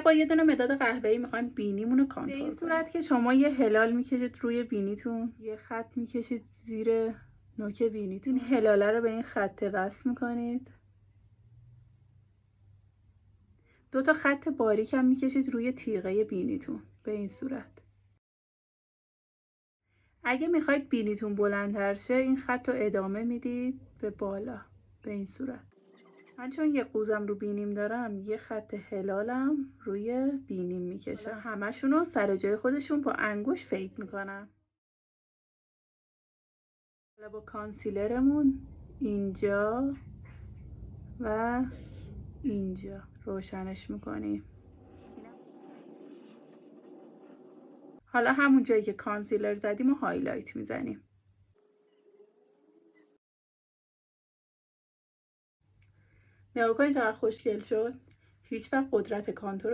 با یه دونه مداد قهوه‌ای میخوایم بینیمون رو کانتور کنیم. به این صورت که شما یه هلال میکشید روی بینیتون، یه خط میکشید زیر نوک بینیتون، این هلاله رو به این خط وصل میکنید. 2 تا خط باریک هم میکشید روی تیغه بینیتون به این صورت. اگه میخواید بینیتون بلندتر شه این خط رو ادامه میدید به بالا به این صورت. من چون یه قوزم رو بینیم دارم یه خط هلالم روی بینیم میکشم. همشون رو سر جای خودشون با انگوش فید میکنم. حالا با کانسیلرمون اینجا و اینجا روشنش میکنیم. حالا همون جایی که کانسیلر زدیم و هایلایت میزنیم. نگاه کنید چقدر خوشگل شد. هیچ وقت قدرت کانتور